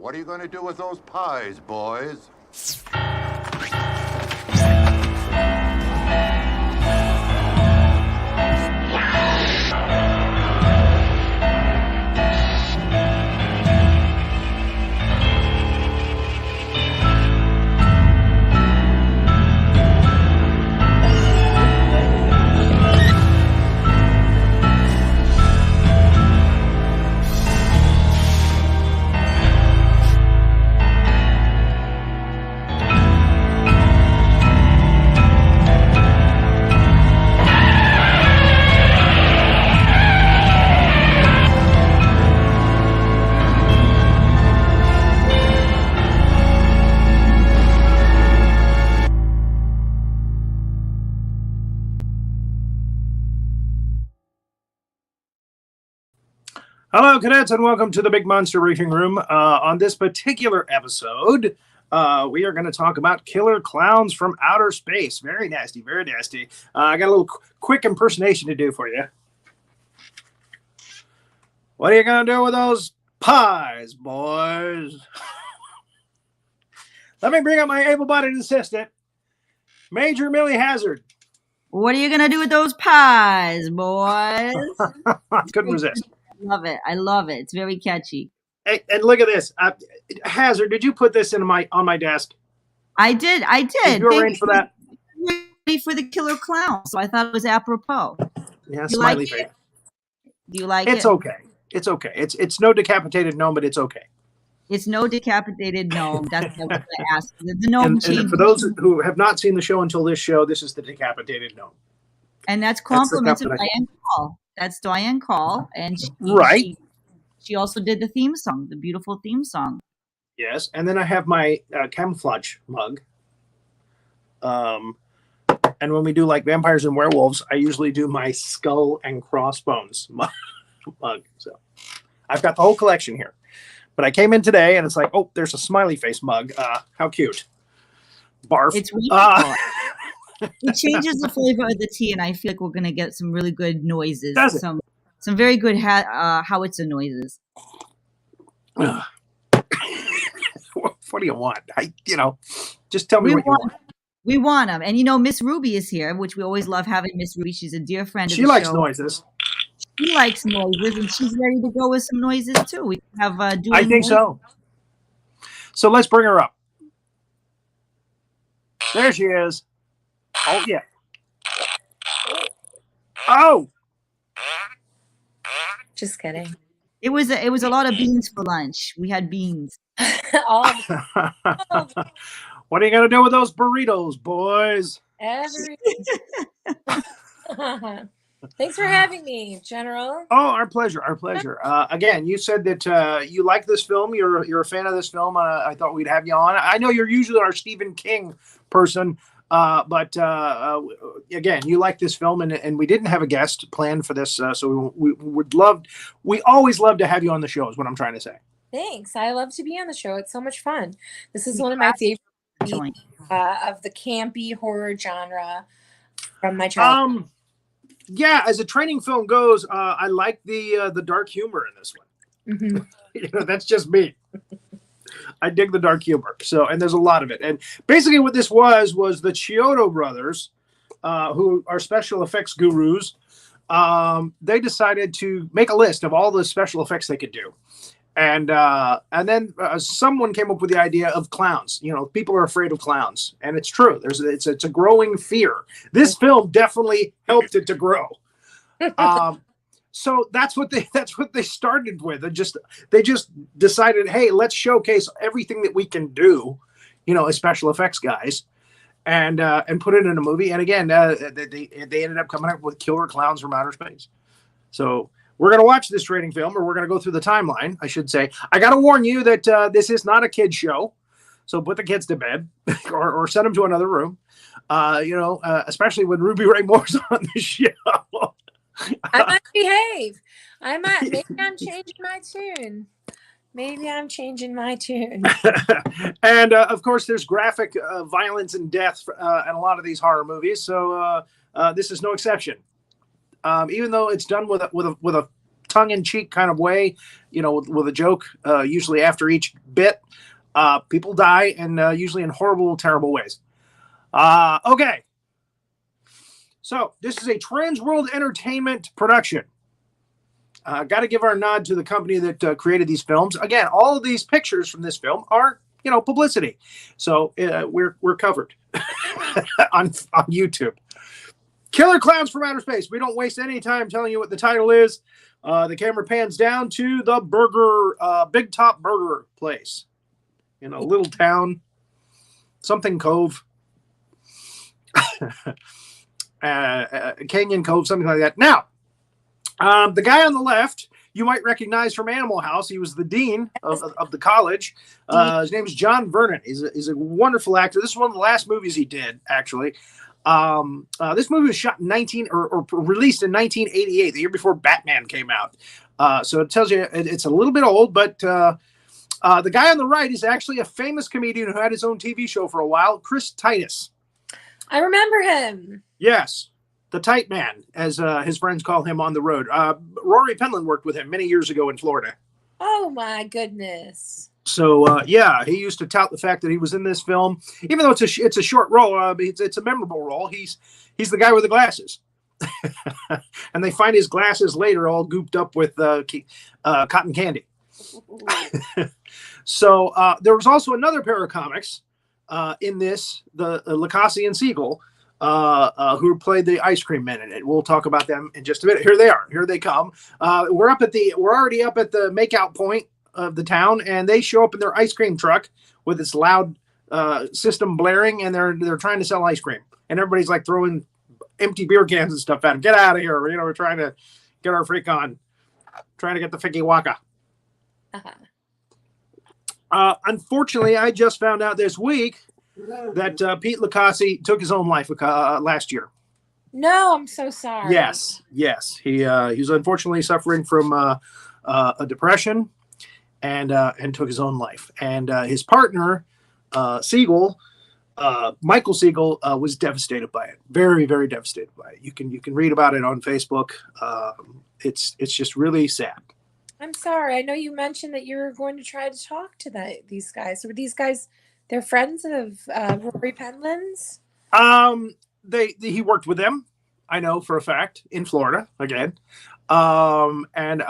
What are you going to do with those pies, boys? Hello, cadets, and welcome to the Big Monster Briefing Room. On this particular episode, we are going to talk about Killer Clowns from Outer Space. Very nasty, very nasty. I got a little quick impersonation to do for you. What are you going to do with those pies, boys? Let me bring up my able-bodied assistant, Major Milliehazzard. What are you going to do with those pies, boys? Couldn't resist. I love it. It's very catchy. Hey, and look at this. Hazard, did you put this on my desk? I did. Did you arrange for that? Ready for the Killer Clowns, so I thought it was apropos. Yeah, smiley face. Do you like it? It's okay. It's okay. It's no decapitated gnome, but it's okay. It's no decapitated gnome. That's what I asked. The gnome and for those who have not seen the show until this show, this is the decapitated gnome. And that's compliments of Diane Coll. That's Diane Coll, and she also did the theme song, the beautiful theme song. Yes, and then I have my camouflage mug. And when we do like vampires and werewolves, I usually do my skull and crossbones mug. So I've got the whole collection here. But I came in today, and it's like, oh, there's a smiley face mug. How cute! Barf. It's wonderful. It changes the flavor of the tea, and I feel like we're going to get some really good noises. Does it? Some very good howitzer noises. What do you want? Just tell me what you want. We want them. And, Miss Ruby is here, which we always love having Miss Ruby. She's a dear friend of the show. She likes noises. She likes noises, and she's ready to go with some noises, too. We have I think so. So let's bring her up. There she is. Oh, yeah. Oh! Just kidding. It was a lot of beans for lunch. We had beans. What are you going to do with those burritos, boys? Thanks for having me, General. Oh, our pleasure. Our pleasure. Again, you said that you like this film. You're a fan of this film. I thought we'd have you on. I know you're usually our Stephen King person. But again, you like this film, and we didn't have a guest planned for this, so we always love to have you on the show, is what I'm trying to say. Thanks. I love to be on the show. It's so much fun. This is one of my favorite of the campy horror genre from my childhood. Yeah, as a training film goes, I like the dark humor in this one. Mm-hmm. That's just me. I dig the dark humor. And there's a lot of it. And basically what this was the Chiodobrothers, who are special effects gurus. They decided to make a list of all the special effects they could do. And then someone came up with the idea of clowns. People are afraid of clowns, and it's true. It's a growing fear. This film definitely helped it to grow. So that's what they started with. They just decided, hey, let's showcase everything that we can do, as special effects guys, and put it in a movie. And again, they ended up coming up with Killer Clowns from Outer Space. So we're going to watch this training film, or we're going to go through the timeline, I should say. I got to warn you that this is not a kid's show. So put the kids to bed or send them to another room, especially when Rae Moore's on the show. I might behave. Maybe I'm changing my tune. And of course, there's graphic violence and death in a lot of these horror movies. So this is no exception. Even though it's done with a tongue-in-cheek kind of way, with a joke, usually after each bit. People die, and usually in horrible, terrible ways. Okay. So this is a Trans World Entertainment production. Got to give our nod to the company that created these films. Again, all of these pictures from this film are, publicity. So we're covered on YouTube. Killer Clowns from Outer Space. We don't waste any time telling you what the title is. The camera pans down to the Big Top Burger place in a little town, something Cove. Canyon Cove, something like that. Now, the guy on the left, you might recognize from Animal House. He was the dean of the college. His name is John Vernon. He's a wonderful actor. This is one of the last movies he did, actually. This movie was shot in or released in 1988, the year before Batman came out. So it tells you it's a little bit old, but the guy on the right is actually a famous comedian who had his own TV show for a while, Christophertitus. I remember him. Yes. The Tight Man, as his friends call him on the road. Rory Penland worked with him many years ago in Florida. Oh, my goodness. So, he used to tout the fact that he was in this film. Even though it's a short role, it's a memorable role. He's the guy with the glasses. And they find his glasses later all gooped up with cotton candy. So there was also another pair of comics in this, the Yaworsky and Siegel, who played the ice cream men in it. We'll talk about them in just a minute. Here they are. Here they come. We're already up at the makeout point of the town, and they show up in their ice cream truck with this loud system blaring, and they're trying to sell ice cream, and everybody's like throwing empty beer cans and stuff at them. Get out of here! We're trying to get our freak on, trying to get the Ficky Waka. Unfortunately, I just found out this week that Pete Yaworsky took his own life last year. No, I'm so sorry. Yes. He was unfortunately suffering from a depression, and took his own life. And his partner, Siegel, Michaelssiegel, was devastated by it. Very, very devastated by it. You can read about it on Facebook. It's just really sad. I'm sorry. I know you mentioned that you were going to try to talk to these guys. Were these guys? They're friends of Rory Penland's? He worked with them, I know for a fact, in Florida again. And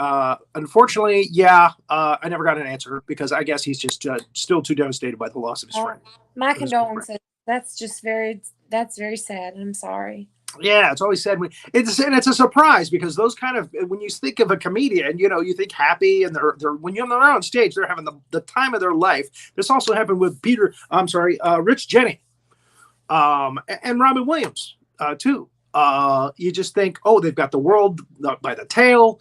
unfortunately, I never got an answer because I guess he's just still too devastated by the loss of his friend. My condolences. That's very sad. I'm sorry. Yeah, it's always sad. It's a surprise because those kind of, when you think of a comedian, you think happy, and they're when they're on stage, they're having the time of their life. This also happened with Rich Jenny, and Robin Williams too. You just think, oh, they've got the world by the tail,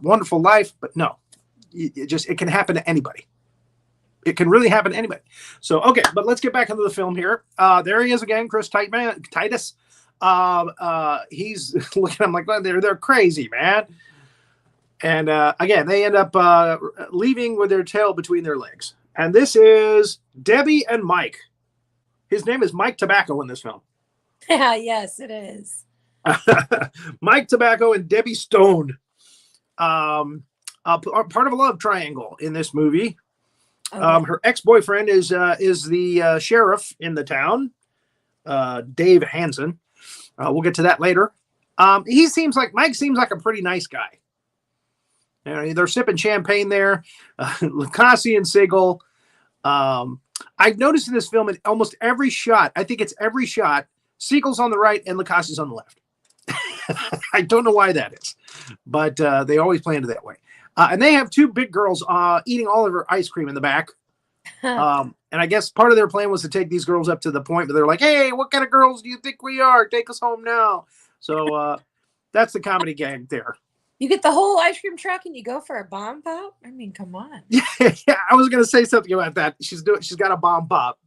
wonderful life, but no, it can happen to anybody. It can really happen to anybody. So okay, but let's get back into the film here. There he is again, Christophertitus. He's looking at him like, well, they're crazy, man. And again, they end up leaving with their tail between their legs. And this is Debbie and Mike. His name is Mike Tobacco in this film. Yeah, yes, it is. Mike Tobacco and Debbie Stone are part of a love triangle in this movie. Okay. Her ex-boyfriend is the sheriff in the town, Dave Hansen. We'll get to that later. Mike seems like a pretty nice guy. They're sipping champagne there. Yaworsky and Siegel. I've noticed in this film, in almost every shot, I think it's every shot, Siegel's on the right and Yawosky's on the left. I don't know why that is, but they always planned it that way. And they have two big girls eating all of her ice cream in the back. And I guess part of their plan was to take these girls up to the point where they're like, hey, what kind of girls do you think we are? Take us home now. So that's the comedy gag there. You get the whole ice cream truck and you go for a bomb pop? I mean, come on. Yeah, I was going to say something about that. She's got a bomb pop.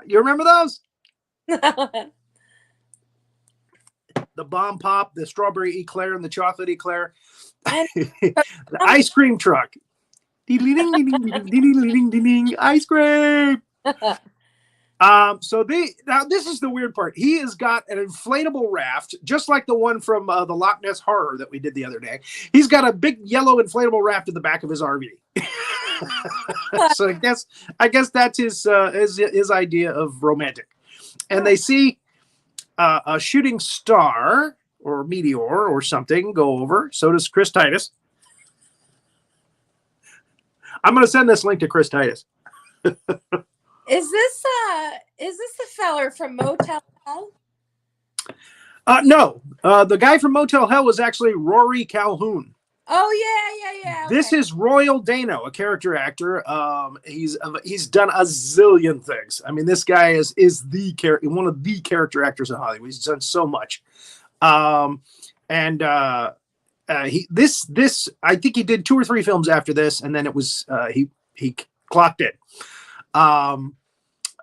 You remember those? The bomb pop, the strawberry eclair, and the chocolate eclair. The ice cream truck. Ice cream. Now this is the weird part. He has got an inflatable raft, just like the one from the Loch Ness Horror that we did the other day. He's got a big yellow inflatable raft in the back of his RV. So I guess that's his idea of romantic. And they see a shooting star or meteor or something go over. So does Christophertitus. I'm going to send this link to Christophertitus. Is this the feller from Motel Hell? No. The guy from Motel Hell was actually Rory Calhoun. Oh yeah. Okay. This is Royal Dano, a character actor. He's done a zillion things. I mean, this guy is one of the character actors in Hollywood. He's done so much. I think he did 2 or 3 films after this, and then it was he clocked it. And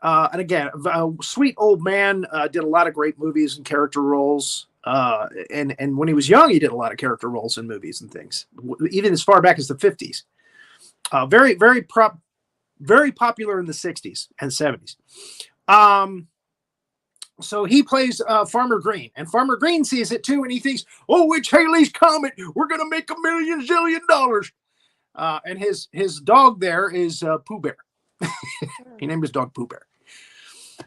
again, a sweet old man, did a lot of great movies and character roles. And when he was young, he did a lot of character roles in movies and things, even as far back as the 50s. Very popular in the 60s and 70s. So he plays Farmer Green, and Farmer Green sees it too, and he thinks, "Oh, it's Haley's Comet. We're gonna make $1 million zillion." And his dog there is Pooh Bear. He named his dog Pooh Bear.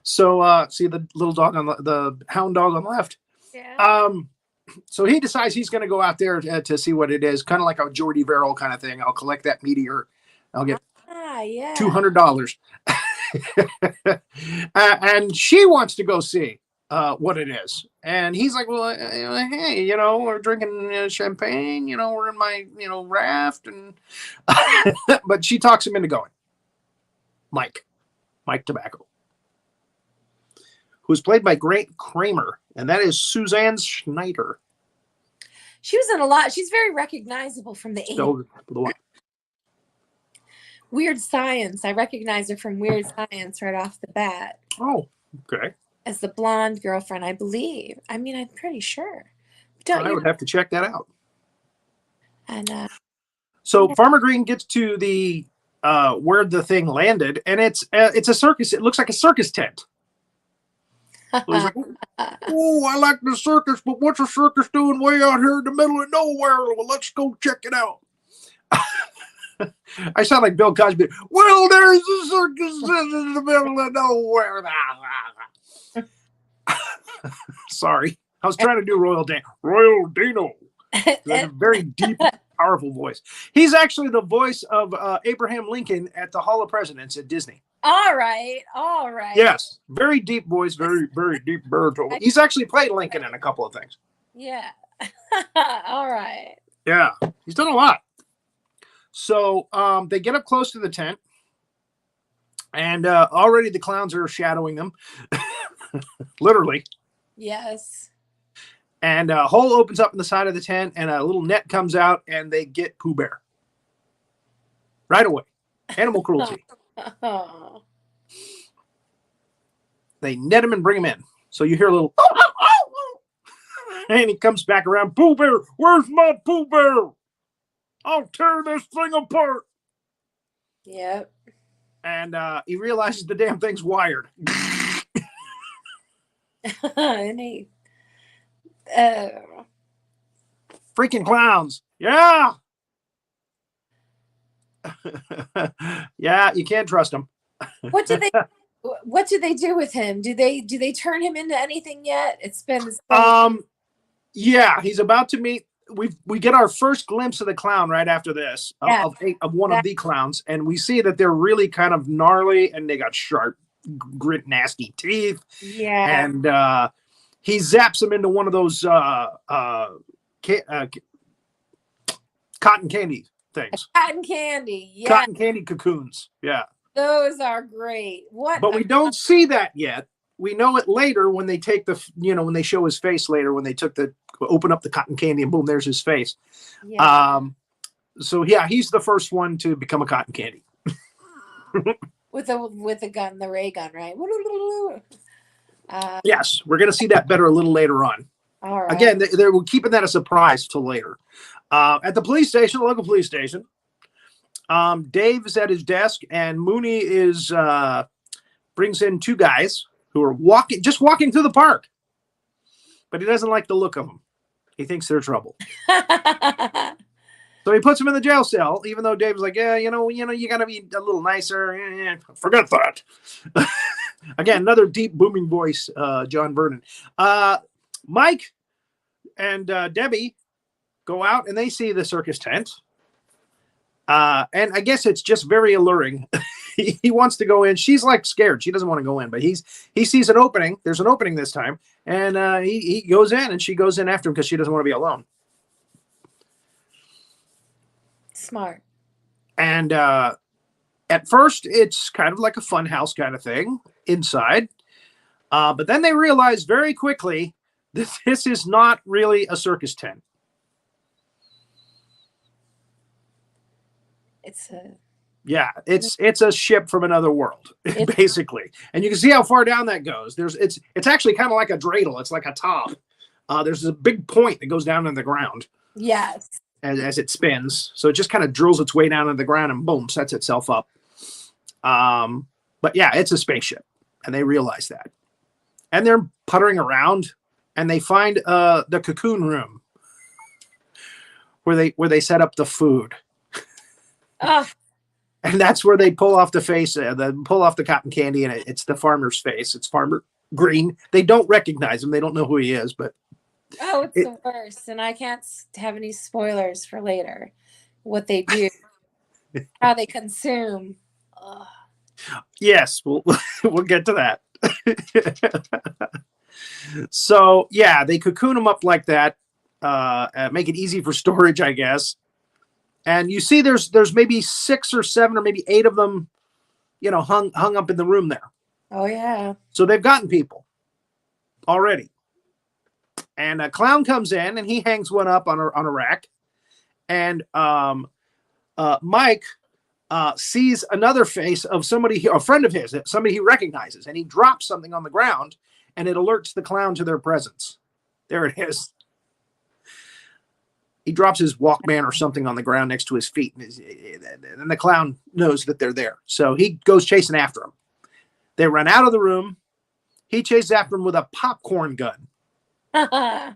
So see the little dog on the hound dog on the left. Yeah. So he decides he's going to go out there to see what it is, kind of like a Jordy Verrill kind of thing. I'll collect that meteor. I'll get $200. And she wants to go see what it is. And he's like, "Well, hey, we're drinking champagne. We're in my raft." And but she talks him into going. Mike Tobacco, who's played by Great Kramer, and that is Suzanne Schneider. She was in a lot. She's very recognizable from the 80s. Weird Science. I recognize her from Weird Science right off the bat. Oh, okay. As the blonde girlfriend, I believe. I mean, I'm pretty sure. I would have to check that out. And so Farmer Green gets to the where the thing landed, and it's a circus. It looks like a circus tent. So he's like, "Oh, I like the circus, but what's a circus doing way out here in the middle of nowhere? Well, let's go check it out." I sound like Bill Cosby. "Well, there's a circus in the middle of nowhere." Sorry, I was trying to do Royal Dano. A very deep, powerful voice. He's actually the voice of Abraham Lincoln at the Hall of Presidents at Disney. All right. Yes, very deep voice, very, very deep baritone. He's actually played Lincoln in a couple of things. Yeah. All right. Yeah, he's done a lot. So they get up close to the tent, and already the clowns are shadowing them, literally. Yes. And a hole opens up in the side of the tent, and a little net comes out, and they get Pooh Bear right away. Animal cruelty. Oh. They net him and bring him in. So you hear a little, and he comes back around. "Pooh Bear, where's my Pooh Bear? I'll tear this thing apart." Yep. And he realizes the damn thing's wired. And he, freaking clowns. Yeah. Yeah, you can't trust them. What do they do with him? Do they turn him into anything yet? It's been yeah, he's about to meet. We get our first glimpse of the clown right after this of one of the clowns, and we see that they're really kind of gnarly, and they got sharp, grit, nasty teeth. Yeah, and he zaps him into one of those cotton candy things. Cotton candy. Yeah. Cotton candy cocoons. Yeah. Those are great. But we don't see that yet. We know it later when they take when they show his face later, when they open up the cotton candy and boom, there's his face. Yeah. So yeah, he's the first one to become a cotton candy. with a gun, the ray gun, right? Yes, we're going to see that better a little later on. All right. Again, we're keeping that a surprise till later. At the police station, the local police station, Dave is at his desk, and Mooney is brings in two guys who are just walking through the park. But he doesn't like the look of them. He thinks they're trouble. So he puts them in the jail cell, even though Dave's like, yeah, you got to be a little nicer. Forget that. Again, another deep, booming voice, John Vernon. Mike and Debbie go out, and they see the circus tent. And I guess it's just very alluring. He wants to go in. She's like scared. She doesn't want to go in, but he sees an opening. There's an opening this time, and he goes in, and she goes in after him because she doesn't want to be alone. Smart. And at first, it's kind of like a fun house kind of thing inside. But then they realize very quickly that this is not really a circus tent. It's a ship from another world, basically. And you can see how far down that goes. It's actually kind of like a dreidel. It's like a top. There's a big point that goes down in the ground. Yes. As it spins. So it just kind of drills its way down into the ground and boom, sets itself up. But yeah, it's a spaceship. And they realize that. And they're puttering around and they find the cocoon room where they set up the food. And that's where they pull off the face, pull off the cotton candy, and it's the farmer's face. It's Farmer Green. They don't recognize him. They don't know who he is, but it's the worst. And I can't have any spoilers for later. What they do, how they consume. Ugh. Yes, we'll get to that. So yeah, they cocoon them up like that, make it easy for storage, I guess. And you see there's maybe 6 or 7 or maybe 8 of them, hung up in the room there. Oh, yeah. So they've gotten people already. And a clown comes in and he hangs one up on a rack. And Mike sees another face of somebody, a friend of his, somebody he recognizes. And he drops something on the ground and it alerts the clown to their presence. There it is. He drops his Walkman or something on the ground next to his feet, and the clown knows that they're there. So he goes chasing after them. They run out of the room. He chases after them with a popcorn gun. Now,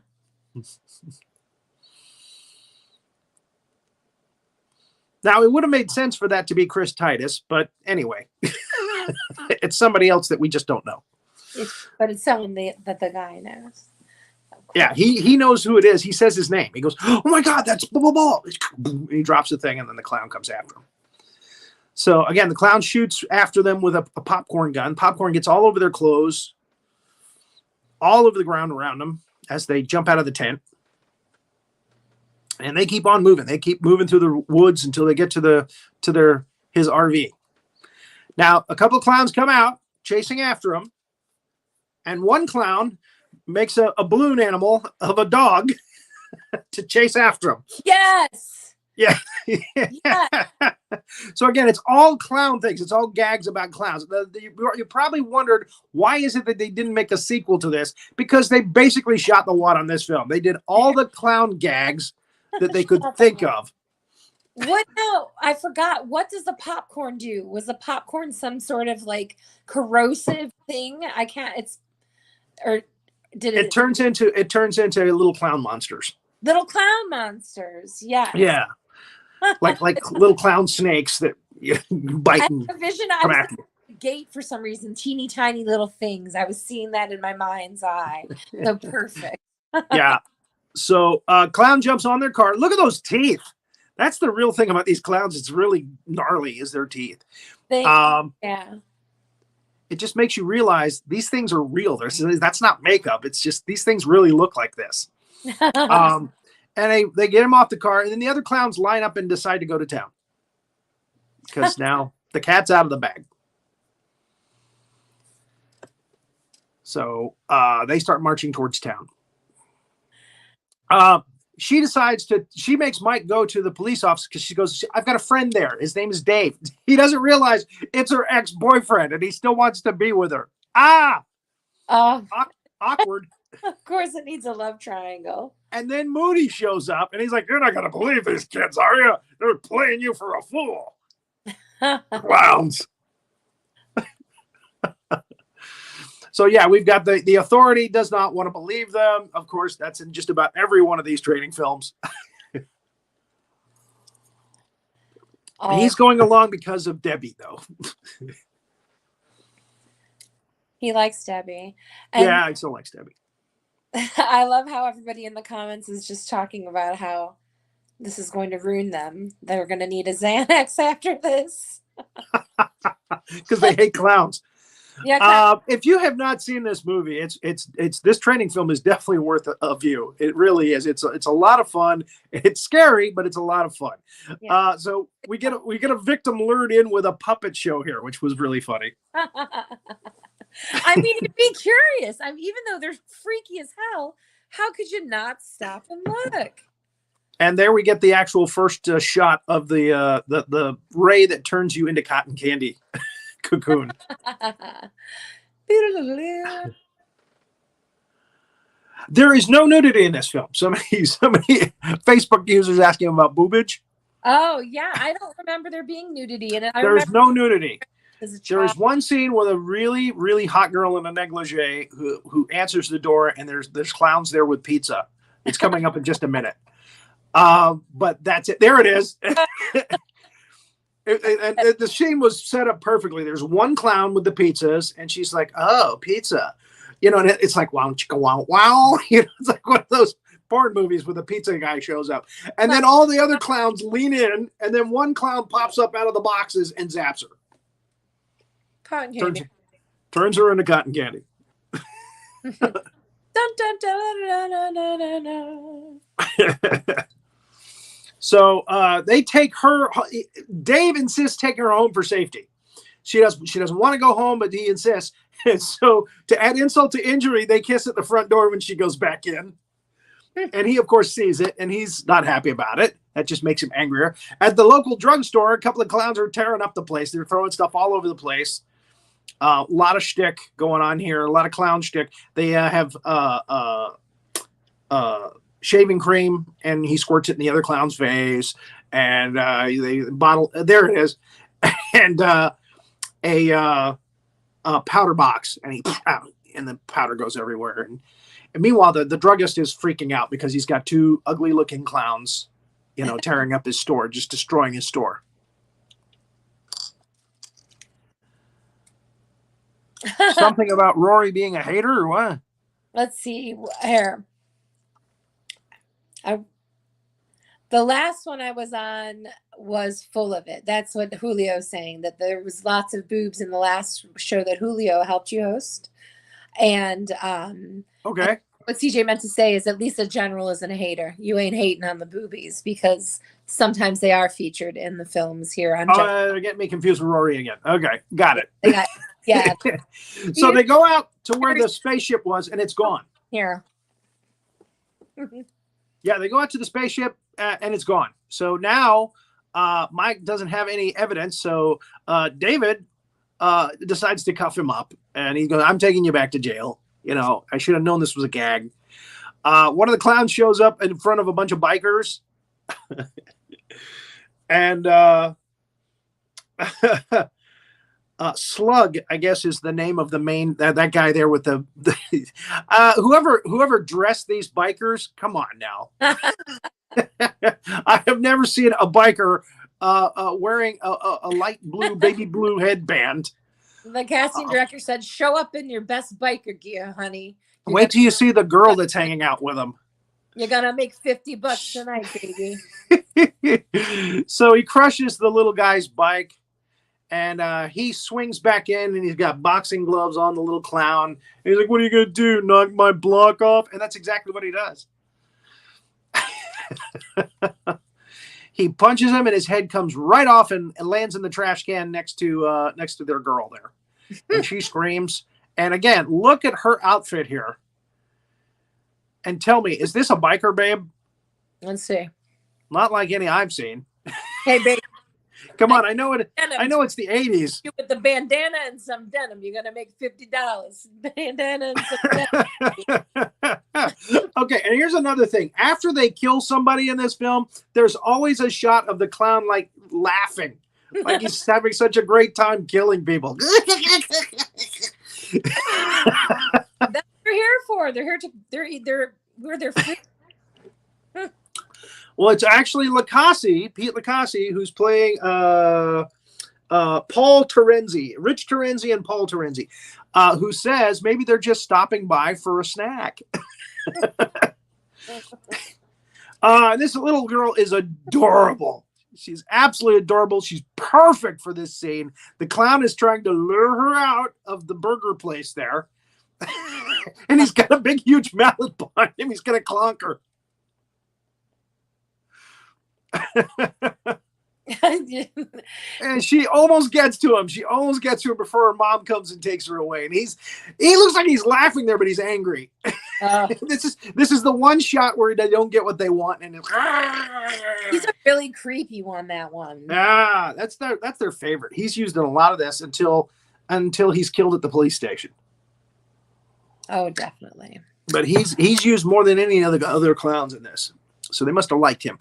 it would have made sense for that to be Christophertitus, but anyway, it's somebody else that we just don't know. But it's someone that the guy knows. Yeah, he knows who it is. He says his name. He goes, "Oh my God, that's blah, blah, blah." He drops the thing, and then the clown comes after him. So again, the clown shoots after them with a popcorn gun. Popcorn gets all over their clothes, all over the ground around them as they jump out of the tent. And they keep on moving. They keep moving through the woods until they get to his RV. Now, a couple of clowns come out chasing after him, and one clown makes a balloon animal of a dog to chase after him. Yes. Yeah. So again, it's all clown things. It's all gags about clowns. You probably wondered, why is it that they didn't make a sequel to this? Because they basically shot the wad on this film. They did all the clown gags that they could think of. What? No, I forgot. What does the popcorn do? Was the popcorn some sort of like corrosive thing? I can't. It turns into little clown monsters. Little clown monsters, yeah. Yeah. like little clown snakes that bite. I have a vision. I was at the gate for some reason, teeny tiny little things. I was seeing that in my mind's eye. So perfect. Yeah. So clown jumps on their car. Look at those teeth. That's the real thing about these clowns. It's really gnarly, is their teeth. Yeah. It just makes you realize these things are real. That's not makeup. It's just these things really look like this. And they get him off the car, and then the other clowns line up and decide to go to town because now the cat's out of the bag. So they start marching towards town. She makes Mike go to the police office because she goes, "I've got a friend there. His name is Dave." He doesn't realize it's her ex-boyfriend and he still wants to be with her. Awkward. Of course it needs a love triangle. And then Moody shows up and he's like, "You're not going to believe these kids, are you? They're playing you for a fool." Clowns. So yeah, we've got the authority does not want to believe them. Of course, that's in just about every one of these training films. He's going along because of Debbie, though. He likes Debbie. And yeah, I still likes Debbie. I love how everybody in the comments is just talking about how this is going to ruin them. They're going to need a Xanax after this. Because they hate clowns. Yeah. If you have not seen this movie, it's this training film is definitely worth a view. It really is. It's a lot of fun. It's scary, but it's a lot of fun. Yeah. So we get a victim lured in with a puppet show here, which was really funny. I mean, it'd be curious. I mean, even though they're freaky as hell, how could you not stop and look? And there we get the actual first shot of the ray that turns you into cotton candy cocoon. There is no nudity in this film. Somebody Facebook users asking about boobage. Oh yeah, I don't remember there being nudity in it. There's no nudity. There is one scene with a really, really hot girl in a negligee who answers the door, and there's clowns there with pizza. It's coming up in just a minute. But that's it. There it is. The scene was set up perfectly. There's one clown with the pizzas, and she's like, "Oh, pizza," and it's like, "Wow, chicka, wow, wow." It's like one of those porn movies where the pizza guy shows up, and then all the other clowns lean in, and then one clown pops up out of the boxes and zaps her. Cotton candy. Turns her into cotton candy. Dun, dun, dun, dun, dun, dun, dun. So they take her. Dave insists taking her home for safety. She doesn't want to go home, but he insists. And so to add insult to injury, they kiss at the front door when she goes back in. And he, of course, sees it, and he's not happy about it. That just makes him angrier. At the local drugstore, a couple of clowns are tearing up the place. They're throwing stuff all over the place. A lot of shtick going on here. A lot of clown shtick. They have shaving cream, and he squirts it in the other clown's face. And they bottle. There it is. And a powder box, and the powder goes everywhere. And meanwhile, the druggist is freaking out because he's got two ugly-looking clowns, tearing up his store, just destroying his store. Something about Rory being a hater, or what? Let's see here. The last one I was on was full of it. That's what Julio's saying, that there was lots of boobs in the last show that Julio helped you host. And okay. What CJ meant to say is at least a general isn't a hater. You ain't hating on the boobies because sometimes they are featured in the films here on they're getting me confused with Rory again. Okay, got it. Yeah. So they go out to where the spaceship was, and it's gone. Here. Yeah, they go out to the spaceship, and it's gone. So now Mike doesn't have any evidence, so David decides to cuff him up, and he goes, "I'm taking you back to jail. I should have known this was a gag." One of the clowns shows up in front of a bunch of bikers. And Slug, I guess, is the name of the main that guy there with the whoever dressed these bikers. Come on now. I have never seen a biker wearing a light blue, baby blue headband. The casting director said, "Show up in your best biker gear, honey. Wait till you see the girl that's hanging out with him. You're gonna make $50 tonight, baby." So he crushes the little guy's bike, and he swings back in, and he's got boxing gloves on the little clown. And he's like, "What are you gonna do? Knock my block off?" And that's exactly what he does. He punches him, and his head comes right off and lands in the trash can next to their girl there, and she screams. And again, look at her outfit here, and tell me, is this a biker, babe? Let's see. Not like any I've seen. Hey, babe. Come on, I know it. I know it's the 80s. With the bandana and some denim, you're gonna make $50. Bandana and some denim. Okay, and here's another thing. After they kill somebody in this film, there's always a shot of the clown like laughing, like he's having such a great time killing people. That's what they're here for. They're here to. They're free. Well, it's actually Pete Lacassi, who's playing Paul Terenzi, Rich Terenzi and Paul Terenzi, who says maybe they're just stopping by for a snack. This little girl is adorable. She's absolutely adorable. She's perfect for this scene. The clown is trying to lure her out of the burger place there. And he's got a big, huge mallet behind him. He's going to clonk her. And she almost gets to him. She almost gets to him before her mom comes and takes her away. And he looks like he's laughing there, but he's angry. This is the one shot where they don't get what they want, and he's a really creepy one. That one. Ah, that's their favorite. He's used in a lot of this until he's killed at the police station. Oh, definitely. But he's used more than any other clowns in this. So they must have liked him.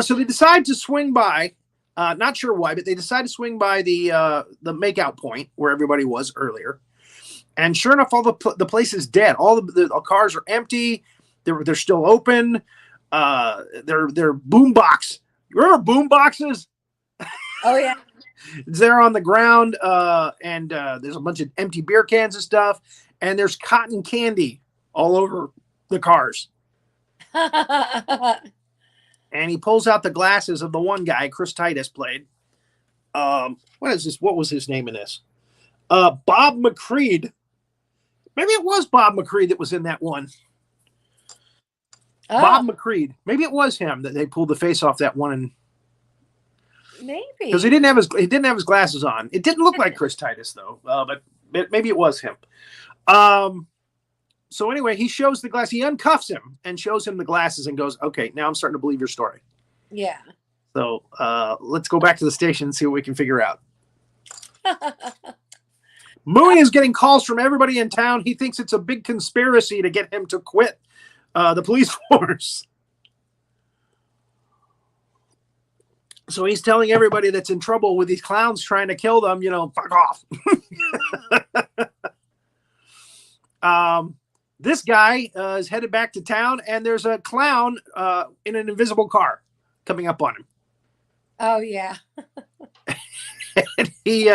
So they decide to swing by. Not sure why, but they decide to swing by the makeout point where everybody was earlier. And sure enough, all the place is dead. All the cars are empty. They're still open. They're boom box. You remember boom boxes? Oh yeah. They're on the ground, and there's a bunch of empty beer cans and stuff. And there's cotton candy all over the cars. And he pulls out the glasses of the one guy Christophertitus played. What is this? What was his name in this? Bob McCreed. Maybe it was Bob McCreed that was in that one. Oh. Bob McCreed. Maybe it was him that they pulled the face off that one. And maybe because he didn't have his glasses on. It didn't look like Christophertitus though. But maybe it was him. So anyway, he shows the glass. He uncuffs him and shows him the glasses and goes, "Okay, now I'm starting to believe your story." Yeah. So let's go back to the station and see what we can figure out. Mooney is getting calls from everybody in town. He thinks it's a big conspiracy to get him to quit the police force. So he's telling everybody that's in trouble with these clowns trying to kill them, fuck off. This guy is headed back to town, and there's a clown in an invisible car coming up on him. Oh yeah. And he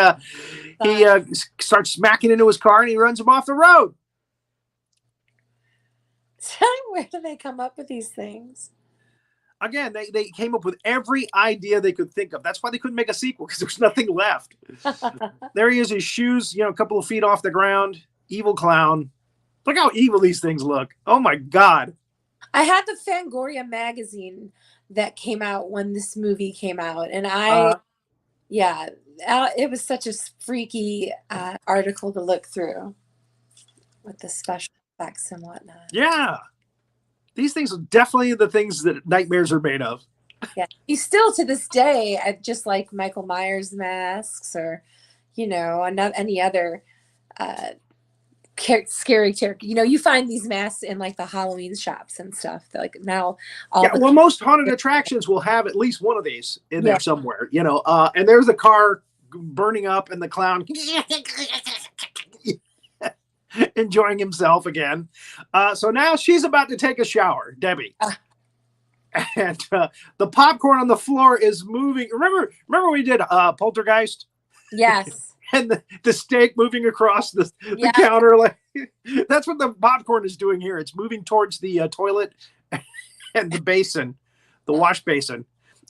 starts smacking into his car, and he runs him off the road. Where do they come up with these things? Again, they came up with every idea they could think of. That's why they couldn't make a sequel, because there's nothing left. There he is, his shoes, a couple of feet off the ground. Evil clown. Look how evil these things look. Oh my God. I had the Fangoria magazine that came out when this movie came out. And it was such a freaky article to look through with the special effects and whatnot. Yeah. These things are definitely the things that nightmares are made of. Yeah. You still to this day, just like Michael Myers masks or, any other scary character. You find these masks in like the Halloween shops and stuff. Like now, most haunted attractions will have at least one of these in there somewhere. And there's a car burning up, and the clown enjoying himself again. So now she's about to take a shower, Debbie, and the popcorn on the floor is moving. Remember we did Poltergeist? Yes. And the steak moving across the counter. Like that's what the popcorn is doing here. It's moving towards the toilet and the basin, the wash basin.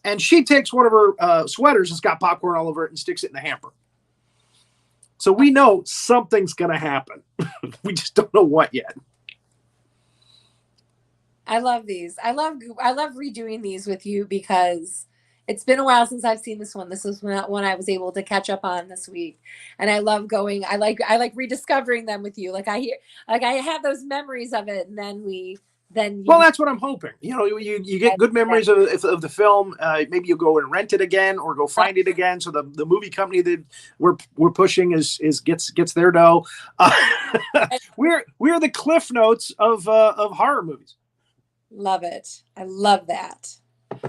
And she takes one of her sweaters that's got popcorn all over it and sticks it in the hamper. So we know something's going to happen. We just don't know what yet. I love these. I love redoing these with you because it's been a while since I've seen this one. This was one I was able to catch up on this week, and I love going. I like rediscovering them with you. Like I have those memories of it, and then that's what I'm hoping. You get good memories of the film. Maybe you go and rent it again, or go find it again. So the movie company that we're pushing gets their dough. We're the Cliff Notes of horror movies. Love it. I love that.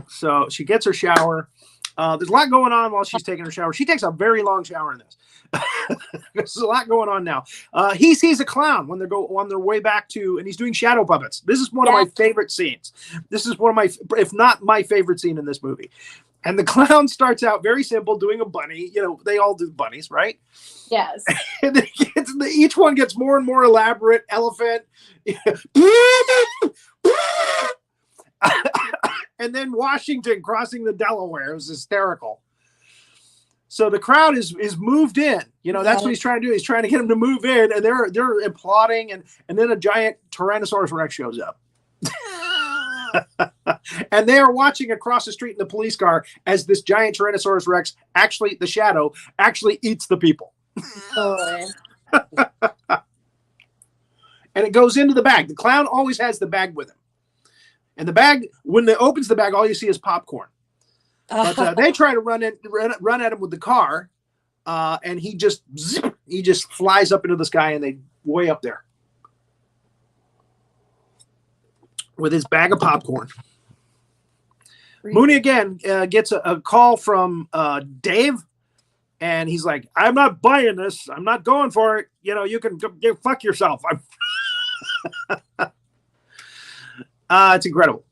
So she gets her shower. There's a lot going on while she's taking her shower. She takes a very long shower in this. There's a lot going on now. He sees a clown when they're on their way back to, and he's doing shadow puppets. This is one of my favorite scenes. This is one of my, if not my favorite scene in this movie. And the clown starts out very simple, doing a bunny. You know, they all do bunnies, right? Yes. And then each one gets more and more elaborate. Elephant. And then Washington crossing the Delaware. It was hysterical. So the crowd is moved in. You know, that's what he's trying to do. He's trying to get them to move in, and they're applauding, and then a giant Tyrannosaurus Rex shows up. And they are watching across the street in the police car as this giant Tyrannosaurus Rex, actually the shadow, actually eats the people. Oh. And it goes into the bag. The clown always has the bag with him. And the bag, when it opens the bag, all you see is popcorn. But they try to run at him with the car, and he just flies up into the sky, and they way up there with his bag of popcorn. Mooney again gets a call from Dave, and he's like, "I'm not buying this. I'm not going for it. You know, you can go fuck yourself." It's incredible.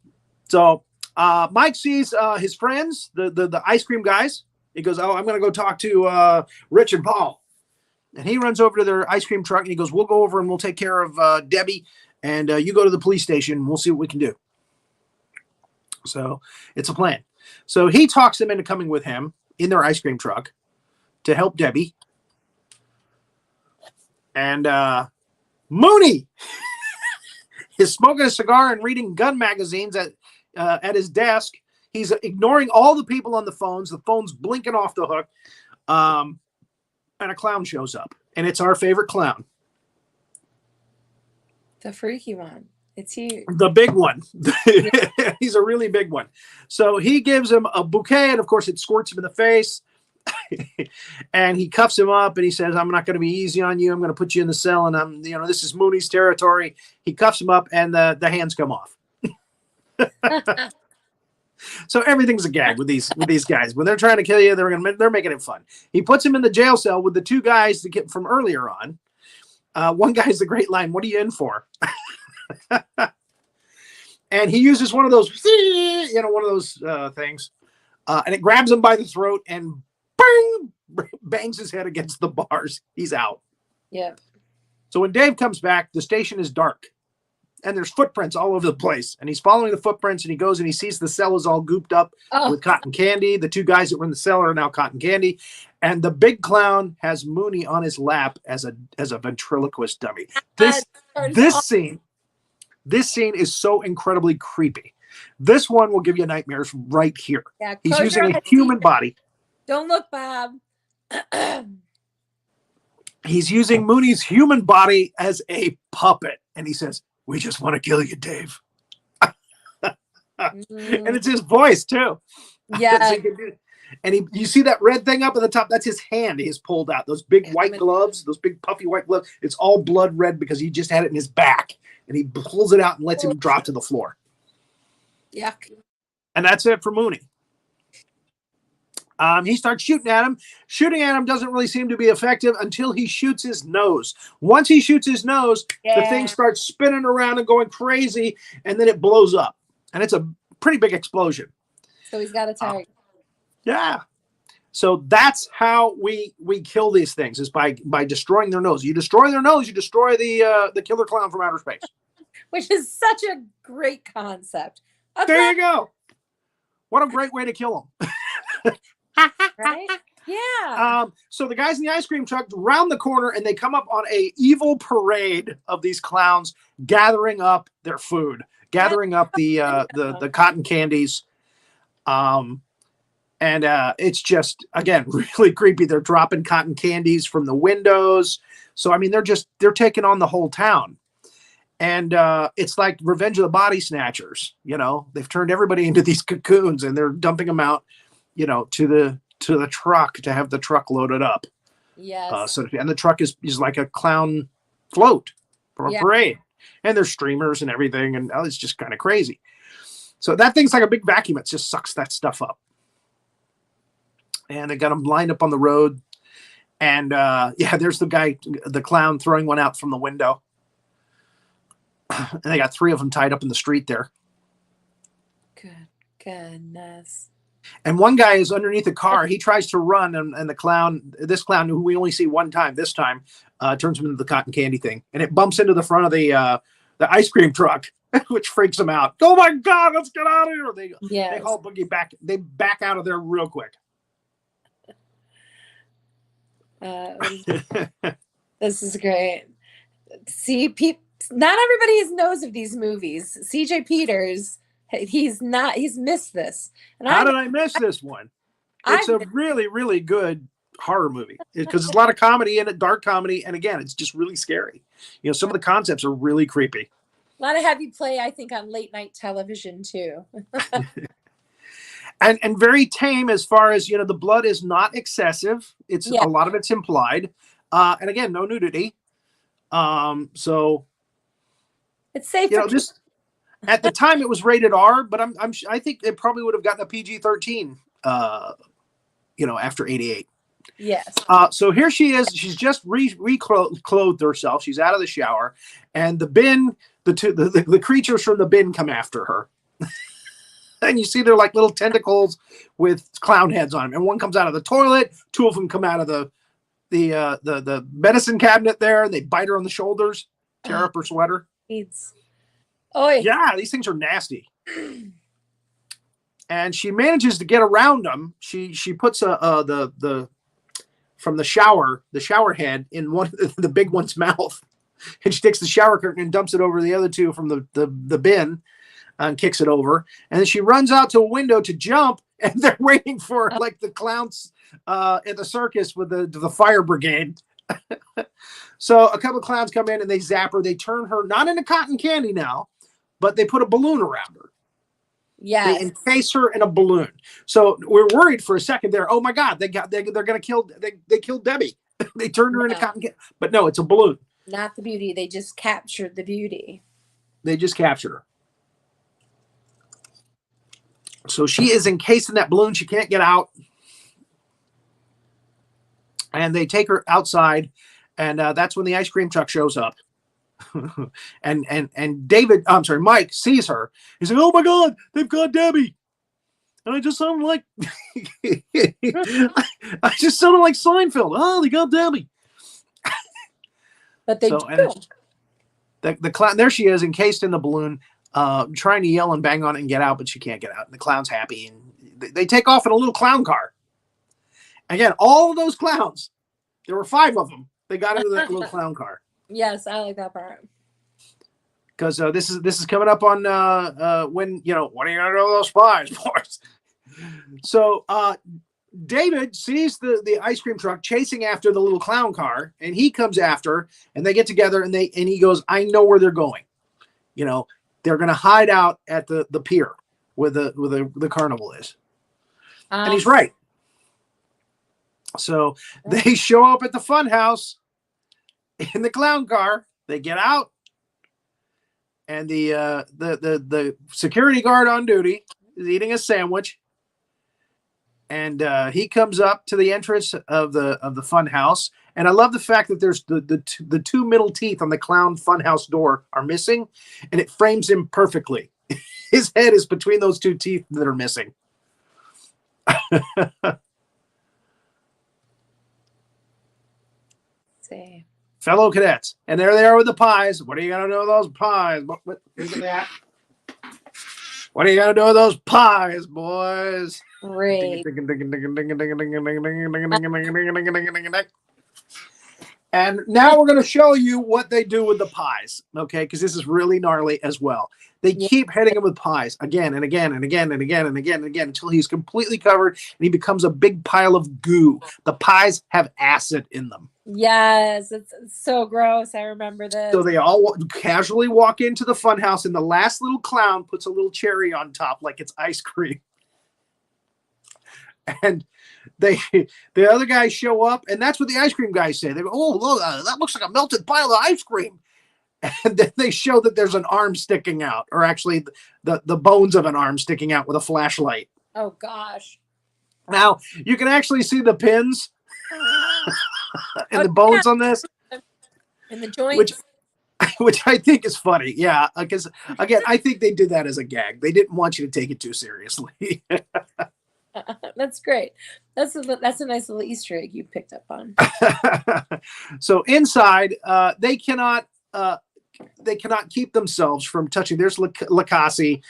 So Mike sees his friends, the ice cream guys. He goes, "Oh, I'm going to go talk to Rich and Paul." And he runs over to their ice cream truck, and he goes, "We'll go over and we'll take care of Debbie, and you go to the police station, and we'll see what we can do." So it's a plan. So he talks them into coming with him in their ice cream truck to help Debbie. And Mooney is smoking a cigar and reading gun magazines at his desk. He's ignoring all the people on the phone's blinking off the hook. And a clown shows up, and it's our favorite clown. The freaky one. It's huge. The big one. He's a really big one. So he gives him a bouquet, and of course it squirts him in the face. And he cuffs him up, and he says, "I'm not going to be easy on you. I'm going to put you in the cell, and this is Mooney's territory." He cuffs him up, and the hands come off. So everything's a gag with these guys. When they're trying to kill you, they're making it fun. He puts him in the jail cell with the two guys that get from earlier on. One guy's the great line, "What are you in for?" And he uses one of those, things, and it grabs him by the throat and bangs his head against the bars. He's out. Yeah. So when Dave comes back, the station is dark, and there's footprints all over the place. And he's following the footprints, and he goes and he sees the cell is all gooped up with cotton candy. The two guys that were in the cellar are now cotton candy, and the big clown has Mooney on his lap as a ventriloquist dummy. This scene is so incredibly creepy. This one will give you nightmares right here. Yeah, he's using a human body. Don't look, Bob. He's using Mooney's human body as a puppet. And he says, "We just want to kill you, Dave." And it's his voice, too. Yeah. And you see that red thing up at the top? That's his hand he has pulled out. Those big white gloves, those big puffy white gloves. It's all blood red because he just had it in his back. And he pulls it out and lets him drop to the floor. Yuck. And that's it for Mooney. He starts shooting at him. Shooting at him doesn't really seem to be effective until he shoots his nose. Once he shoots his nose, the thing starts spinning around and going crazy, and then it blows up. And it's a pretty big explosion. So he's got a target. Yeah. So that's how we kill these things, is by destroying their nose. You destroy their nose, you destroy the killer clown from outer space. Which is such a great concept. There you go. What a great way to kill them. Right? Yeah. So the guys in the ice cream truck round the corner, and they come up on a evil parade of these clowns gathering up their food, gathering up the cotton candies. And it's just, again, really creepy. They're dropping cotton candies from the windows. So, I mean, they're taking on the whole town. And it's like Revenge of the Body Snatchers. They've turned everybody into these cocoons, and they're dumping them out, to the truck to have the truck loaded up. Yes. And the truck is like a clown float from a parade. And there's streamers and everything. And it's just kind of crazy. So that thing's like a big vacuum. It just sucks that stuff up. and they got them lined up on the road. And yeah, there's the clown throwing one out from the window. And they got 3 of them tied up in the street there. Good goodness. And one guy is underneath the car. He tries to run, and this clown, who we only see one time, this time turns him into the cotton candy thing, and it bumps into the front of the ice cream truck, which freaks him out. Oh my God, let's get out of here! They haul Boogie back. They back out of there real quick. This is great. See, not everybody knows of these movies. CJ Peters, he's missed this. And how did I miss this one? It's a really, really good horror movie because there's a lot of comedy in it, dark comedy, and again, it's just really scary. You know, some of the concepts are really creepy. A lot of heavy play, I think, on late night television too. and very tame as far as, you know, the blood is not excessive. It's a lot of it's implied, and again, no nudity. So it's safe. You know, just at the time it was rated R, but I think it probably would have gotten a PG-13. You know, after 88. Yes. So here she is. She's just reclothed herself. She's out of the shower, and the creatures from the bin come after her. And you see they're like little tentacles with clown heads on them. And one comes out of the toilet. 2 of them come out of the medicine cabinet there, and they bite her on the shoulders, tear up her sweater. Yeah, these things are nasty. And she manages to get around them. She puts the from the shower head in one the big one's mouth, and she takes the shower curtain and dumps it over the other 2 from the bin, and kicks it over. And then she runs out to a window to jump, and they're waiting for like the clowns at the circus with the fire brigade. So a couple of clowns come in and they zap her. They turn her not into cotton candy now, but they put a balloon around her. Yeah, they encase her in a balloon. So we're worried for a second there. Oh my God, they're gonna kill. They killed Debbie. They turned her into cotton candy, but no, it's a balloon. Not the beauty. They just captured the beauty. They just captured her. So she is encased in that balloon. She can't get out. And they take her outside, and that's when the ice cream truck shows up. and Mike sees her. He's like, "Oh my God, they've got Debbie!" And I just sounded like, I just sounded like Seinfeld. Oh, they got Debbie. But they do. The clown, there she is, encased in the balloon, trying to yell and bang on it and get out, but she can't get out. And the clown's happy, and they take off in a little clown car. Again, all of those clowns, there were 5 of them. They got into that little clown car. Yes, I like that part. Because this is coming up on when, you know, what are you gonna do with those spies, boys? So David sees the ice cream truck chasing after the little clown car, and he comes after, and they get together, and he goes, "I know where they're going. You know, they're gonna hide out at the pier where the carnival is." And he's right. So they show up at the fun house in the clown car. They get out, and the security guard on duty is eating a sandwich, and he comes up to the entrance of the fun house. And I love the fact that there's the 2 middle teeth on the clown fun house door are missing, and it frames him perfectly. His head is between those 2 teeth that are missing. See. Fellow cadets, and there they are with the pies. What are you gonna do with those pies? What is that? What are you gonna do with those pies, boys? Great. And now we're going to show you what they do with the pies, okay? Because this is really gnarly as well. They keep hitting him with pies again and again and again and again and again and again until he's completely covered and he becomes a big pile of goo. The pies have acid in them. Yes, it's so gross. I remember this. So they all casually walk into the fun house, and the last little clown puts a little cherry on top like it's ice cream. And the other guys show up, and that's what the ice cream guys say. They go, "Oh, look, that looks like a melted pile of ice cream." And then they show that there's an arm sticking out, or actually the bones of an arm sticking out with a flashlight. Oh gosh. Now you can actually see the pins and the bones on this, and the joints, which I think is funny. Yeah, because again, I think they did that as a gag. They didn't want you to take it too seriously. That's great. That's a nice little Easter egg you picked up on. So inside, they cannot keep themselves from touching. There's Lacassie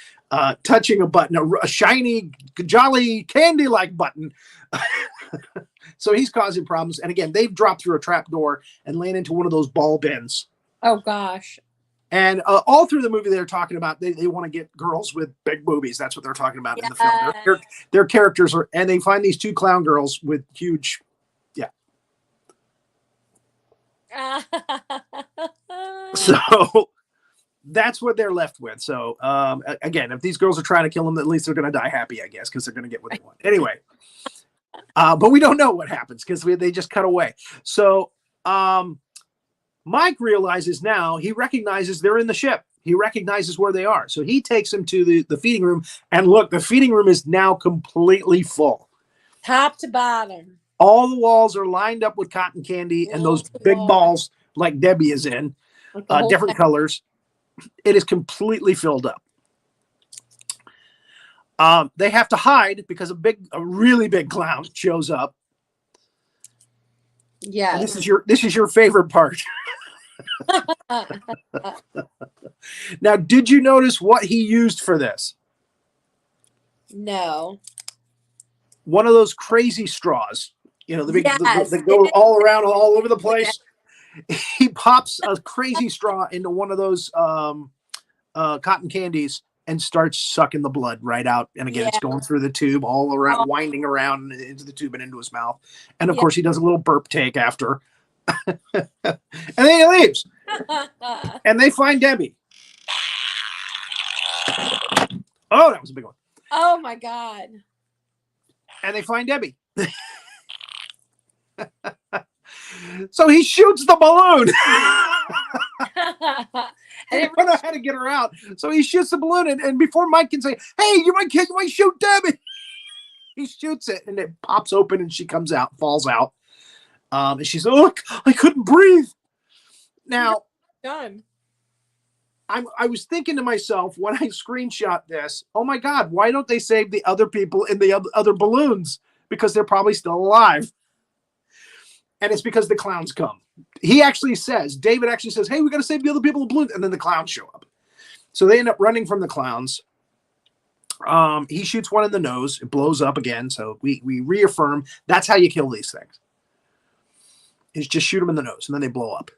touching a button, a shiny, jolly, candy-like button. So he's causing problems. And again, they've dropped through a trap door and land into one of those ball bins. Oh, gosh. And all through the movie, they're talking about they want to get girls with big boobies. That's what they're talking about in the film. Their characters are, and they find these 2 clown girls with huge, yeah. So that's what they're left with. So again, if these girls are trying to kill them, at least they're going to die happy, I guess, because they're going to get what they want. Anyway, but we don't know what happens because they just cut away. So Mike realizes now, he recognizes they're in the ship. He recognizes where they are. So he takes them to the feeding room. And look, the feeding room is now completely full. Top to bottom. All the walls are lined up with cotton candy and those big balls like Debbie is in, different colors. It is completely filled up. They have to hide because a really big clown shows up. Yeah. This is your favorite part. Now, did you notice what he used for this? No. One of those crazy straws. You know, the big Yes. that go all around, all over the place. He pops a crazy straw into one of those cotton candies and starts sucking the blood right out. And again, it's going through the tube, all around, winding around into the tube and into his mouth. And of course, he does a little burp take after. And then he leaves. And they find Debbie. Oh, that was a big one. Oh my God. And they find Debbie. So he shoots the balloon. And they don't know how to get her out. So he shoots the balloon, and before Mike can say, "Hey, you might shoot Debbie," he shoots it, and it pops open, and she comes out, falls out. And she's, "Look, I couldn't breathe." Now, done. I was thinking to myself when I screenshot this, oh my God, why don't they save the other people in the other balloons? Because they're probably still alive. And it's because the clowns come. David actually says, "Hey, we got to save the other people in the balloons." And then the clowns show up. So they end up running from the clowns. He shoots one in the nose. It blows up again. So we reaffirm that's how you kill these things. Is just shoot them in the nose and then they blow up.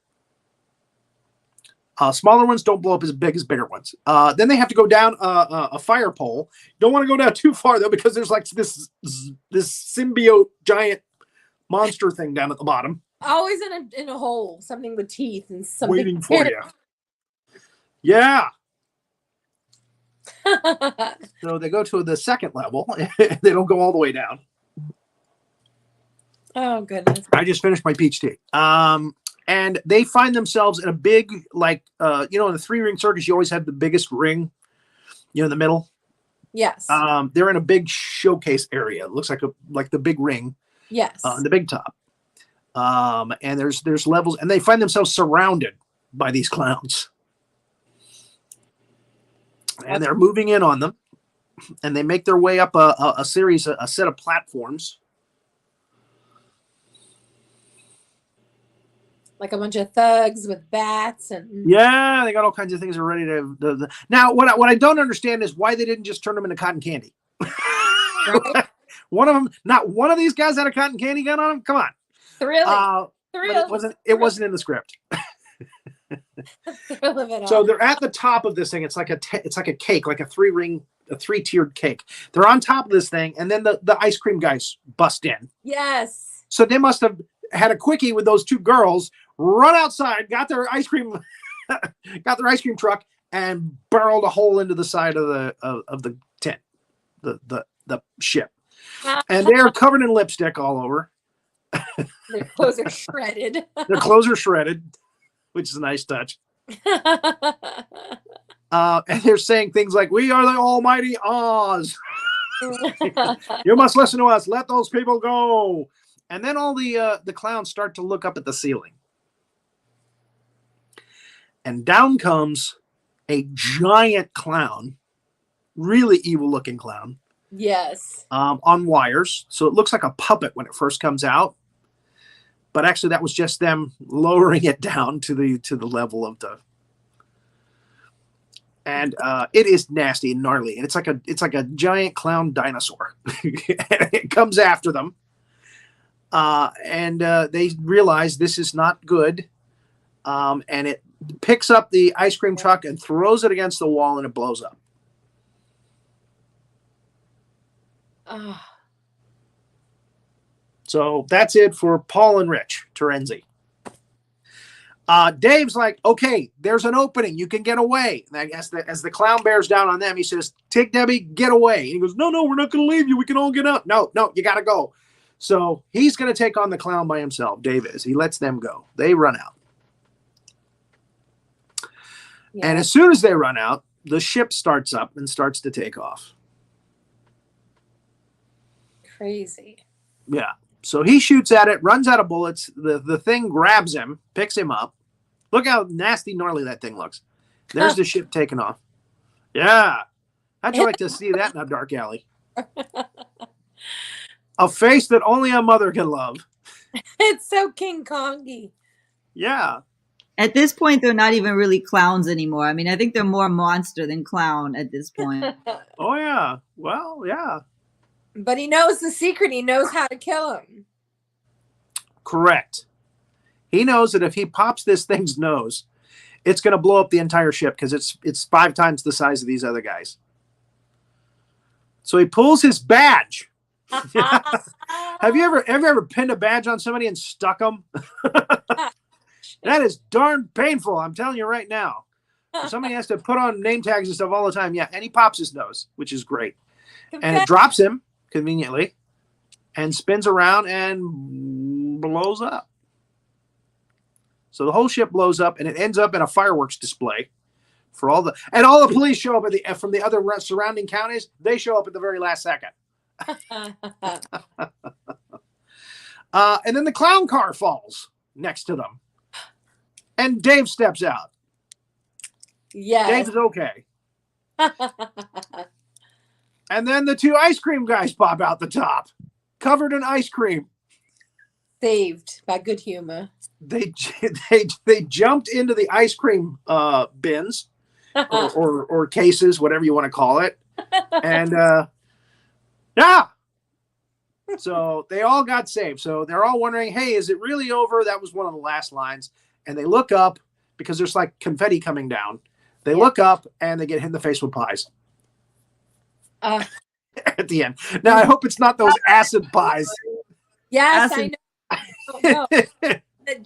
Smaller ones don't blow up as big as bigger ones. Then they have to go down a fire pole. Don't want to go down too far though, because there's like this symbiote giant monster thing down at the bottom. Always in a hole, something with teeth and something waiting for you. Yeah. So they go to the second level. They don't go all the way down. Oh goodness! I just finished my peach tea. And they find themselves in a big, like, in a 3-ring circus, you always have the biggest ring, in the middle. Yes. They're in a big showcase area. It looks like the big ring. Yes. The big top. And there's levels, and they find themselves surrounded by these clowns. And they're moving in on them, and they make their way up a set of platforms. Like a bunch of thugs with bats and yeah, they got all kinds of things ready to. Now, what I don't understand is why they didn't just turn them into cotton candy. Right? One of them, not one of these guys had a cotton candy gun on them. Come on, thrill. But it wasn't in the script. So they're at the top of this thing. It's like a cake, like a 3-tiered cake. They're on top of this thing, and then the ice cream guys bust in. Yes. So they must have had a quickie with those 2 girls, run outside, got their ice cream truck, and barreled a hole into the side of the tent, the ship. And they're covered in lipstick all over. Their clothes are shredded. Their clothes are shredded, which is a nice touch. And they're saying things like, "We are the almighty Oz." You must listen to us. Let those people go. And then all the clowns start to look up at the ceiling. And down comes a giant clown, really evil-looking clown. Yes. On wires. So it looks like a puppet when it first comes out. But actually, that was just them lowering it down to the level of the. And it is nasty and gnarly, and it's like a giant clown dinosaur. It comes after them, and they realize this is not good, and it picks up the ice cream truck and throws it against the wall, and it blows up. So that's it for Paul and Rich Terenzi. Dave's like, okay, there's an opening. You can get away. And as the clown bears down on them, he says, "Take Debbie, get away." And he goes, no, we're not going to leave you. We can all get up. No, you got to go. So he's going to take on the clown by himself. Dave is. He lets them go. They run out. Yeah. And as soon as they run out, the ship starts up and starts to take off. Crazy. Yeah. So he shoots at it, runs out of bullets. The thing grabs him, picks him up. Look how nasty, gnarly that thing looks. There's the ship taking off. Yeah. How'd you like to see that in a dark alley? A face that only a mother can love. It's so King Kongy. Yeah. At this point, they're not even really clowns anymore. I mean, I think they're more monster than clown at this point. Oh, yeah. Well, yeah. But he knows the secret. He knows how to kill him. Correct. He knows that if he pops this thing's nose, it's going to blow up the entire ship because it's 5 times the size of these other guys. So he pulls his badge. Have you ever pinned a badge on somebody and stuck them? That is darn painful. I'm telling you right now. Somebody has to put on name tags and stuff all the time. Yeah, and he pops his nose, which is great. And it drops him conveniently and spins around and blows up. So the whole ship blows up and it ends up in a fireworks display for all the police show up from the other surrounding counties. They show up at the very last second. And then the clown car falls next to them. And Dave steps out. Yes. Dave's okay. And then the 2 ice cream guys pop out the top, covered in ice cream. Saved by good humor. They jumped into the ice cream bins or cases, whatever you want to call it. And yeah. So they all got saved. So they're all wondering, hey, is it really over? That was one of the last lines. And they look up because there's like confetti coming down. They look up and they get hit in the face with pies. At the end. Now, I hope it's not those acid pies. Yes, acid. I know. It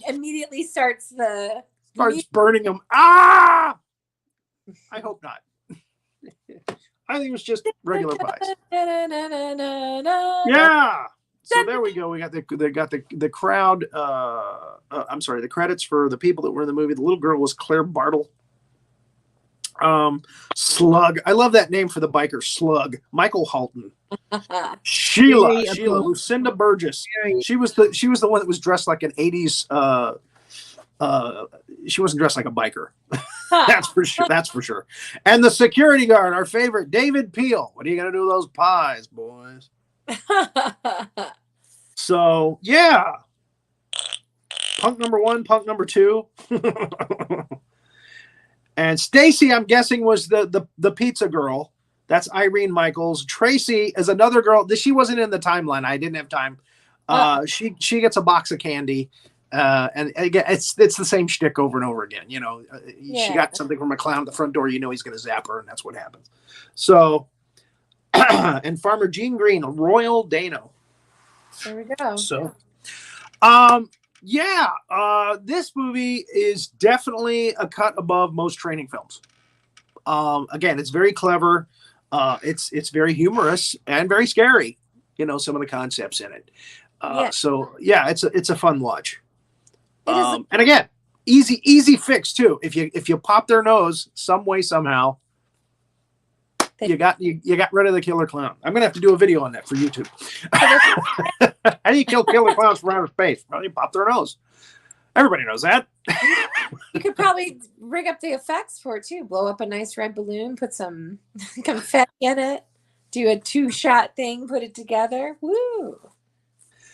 immediately starts burning them. Ah! I hope not. I think it was just regular pies. Yeah. So there we go. We got the crowd. I'm sorry, the credits for the people that were in the movie. The little girl was Claire Bartle. Slug. I love that name for the biker. Slug. Michael Halton. Sheila. Lucinda Burgess. She was the one that was dressed like an 80s. She wasn't dressed like a biker. That's for sure. And the security guard, our favorite, David Peel. What are you gonna do with those pies, boys? So yeah. Punk number 1, punk number 2. And Stacy, I'm guessing, was the pizza girl. That's Irene Michaels. Tracy is another girl. She wasn't in the timeline. I didn't have time. She gets a box of candy. And again, it's the same shtick over and over again. You know, she got something from a clown at the front door. You know he's going to zap her, and that's what happens. So, and Farmer Gene Green, Royal Dano. There we go. So, this movie is definitely a cut above most training films. Again, it's very clever. It's very humorous and very scary. You know, some of the concepts in it. So yeah, it's a fun watch. And again, easy fix too. If you pop their nose some way somehow, You got rid of the killer clown. I'm gonna have to do a video on that for YouTube. How do you kill killer clowns from outer space? Well, you pop their nose. Everybody knows that. You could probably rig up the effects for it too. Blow up a nice red balloon, put some confetti in it, do a 2-shot thing, put it together. Woo!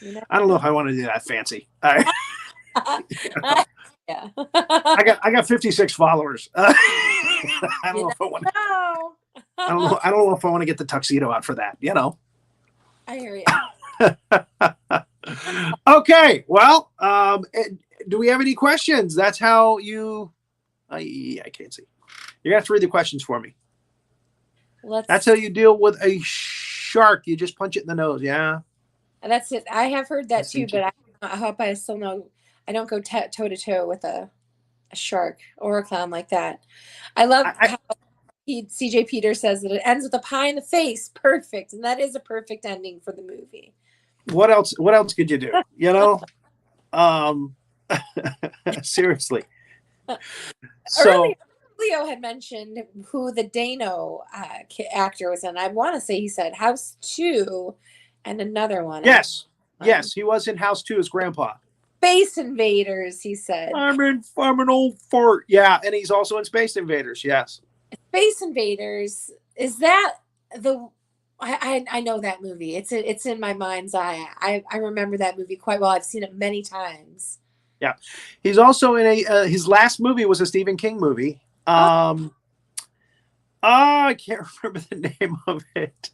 You know? I don't know if I want to do that fancy. Yeah. I got 56 followers. I don't know if I want to. I don't know if I want to get the tuxedo out for that. You know. I hear you. Okay. Well, do we have any questions? That's how you. I can't see. You're gonna have to read the questions for me. That's how you deal with a shark. You just punch it in the nose. Yeah. That's it. I have heard that too, but I hope I still know. I don't go toe to toe with a shark or a clown like that. I love how CJ Peter says that it ends with a pie in the face. Perfect. And that is a perfect ending for the movie. What else could you do? You know? Seriously. So earlier, Leo had mentioned who the Dano actor was in. I want to say he said House 2 and another one. Yes. Yes, he was in House 2 as Grandpa. Space Invaders, he said. I'm an old fart. Yeah, and he's also in Space Invaders. Yes. Space Invaders, is that the? I know that movie. It's in my mind's eye. I remember that movie quite well. I've seen it many times. Yeah, he's also in his last movie was a Stephen King movie. I can't remember the name of it.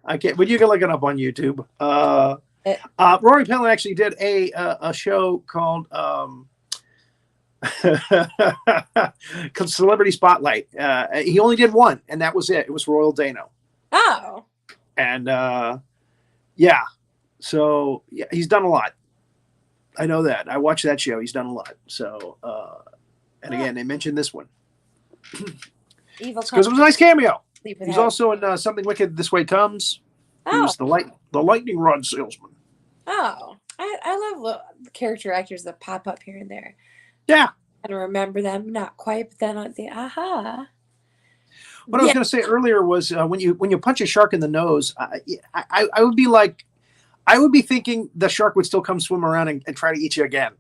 I can't, but you can look it up on YouTube. Rory Penland actually did a show called Celebrity Spotlight. He only did one, and that was it. It was Royal Dano. Oh. And yeah, so yeah, he's done a lot. I know that. I watched that show. He's done a lot. So, and again, they mentioned this one because it was a nice cameo. He's also in Something Wicked This Way Comes. He was the lightning rod salesman. Oh, I love the character actors that pop up here and there. Yeah. I don't remember them, not quite, but then aha. What I was going to say earlier was when you punch a shark in the nose, I would be like, I would be thinking the shark would still come swim around and try to eat you again.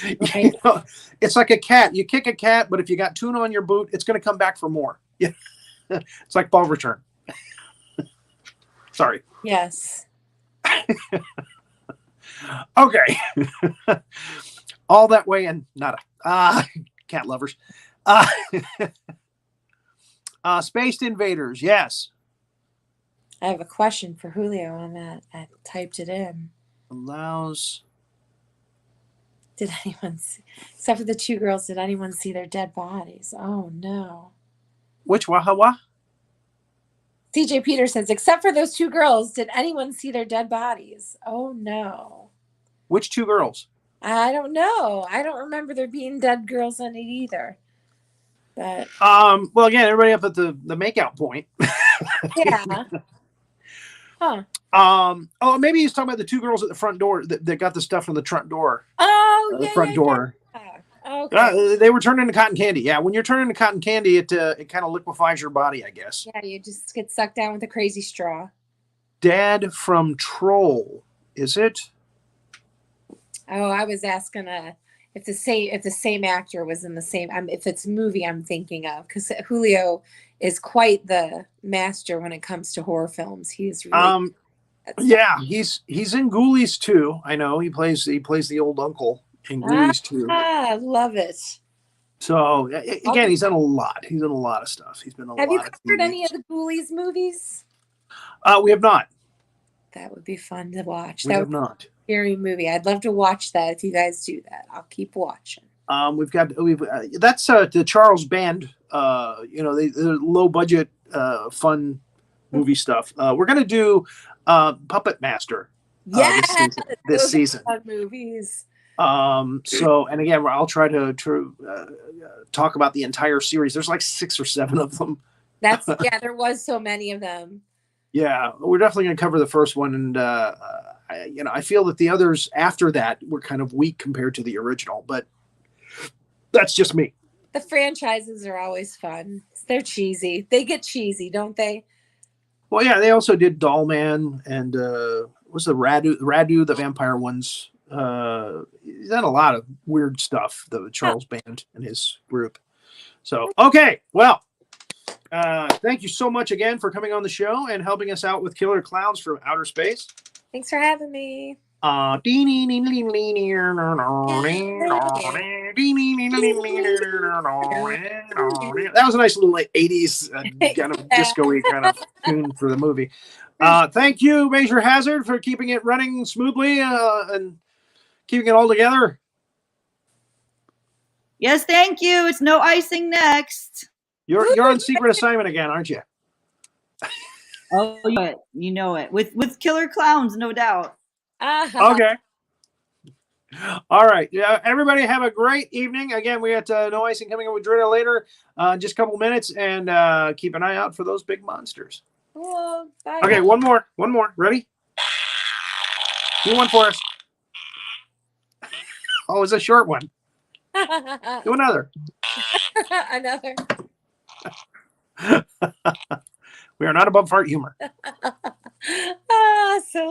Right. You know, it's like a cat. You kick a cat, but if you got tuna on your boot, it's going to come back for more. Yeah. It's like ball return. Sorry. Yes. Okay. All that way and nada. Cat lovers. Space Invaders. Yes. I have a question for Julio on that. I typed it in. Allows. Did anyone see, except for the two girls, did anyone see their dead bodies? Oh, no. Which Wahawa? CJ Peter says, except for those two girls, did anyone see their dead bodies? Oh, no. Which two girls? I don't know. I don't remember there being dead girls in it either. But well, again, everybody up at the makeout point. yeah. Huh. Oh, maybe he's talking about the two girls at the front door that got the stuff from the front door. Oh, the front door. Yeah. Okay. They were turned into cotton candy. Yeah, when you're turned into cotton candy, it kind of liquefies your body, I guess. Yeah, you just get sucked down with a crazy straw. Dad from Troll, is it? Oh, I was asking if the same actor was in the same. If it's a movie I'm thinking of, because Julio is quite the master when it comes to horror films. He's really yeah, he's in Ghoulies too. I know he plays the old uncle in Ghoulies too. I love it. So again, he's done a lot. He's done a lot of stuff. He's been a lot. Have you covered any of the Ghoulies movies? We have not. That would be fun to watch. We have not. Scary movie. I'd love to watch that. If you guys do that, I'll keep watching. That's the Charles Band. They're low budget, fun movie stuff. We're gonna do Puppet Master. This season. Fun movies. So, and again, I'll try to talk about the entire series. There's like 6 or 7 of them. There was so many of them. Yeah, we're definitely going to cover the first one, and I feel that the others after that were kind of weak compared to the original, but that's just me. The franchises are always fun. They're cheesy. They get cheesy, don't they? Well, yeah, they also did Doll Man and was the Radu the vampire ones. He's done a lot of weird stuff, the Charles Band and his group. So, okay, well, thank you so much again for coming on the show and helping us out with Killer Klowns from Outer Space. Thanks for having me. That was a nice little 80s kind of disco-y kind of tune for the movie. Thank you, Major Hazzard, for keeping it running smoothly and keeping it all together. Yes, thank you. It's no icing next. You're on secret assignment again, aren't you? Oh, you know it. With Killer Klowns, no doubt. Okay. All right. Yeah. Everybody have a great evening. Again, we got No Icing coming up with Drina later, just a couple minutes, and keep an eye out for those big monsters. Well, bye. Okay. One more. Ready? Do one for us. Oh, it's a short one. Do another. Another. We are not above fart humor.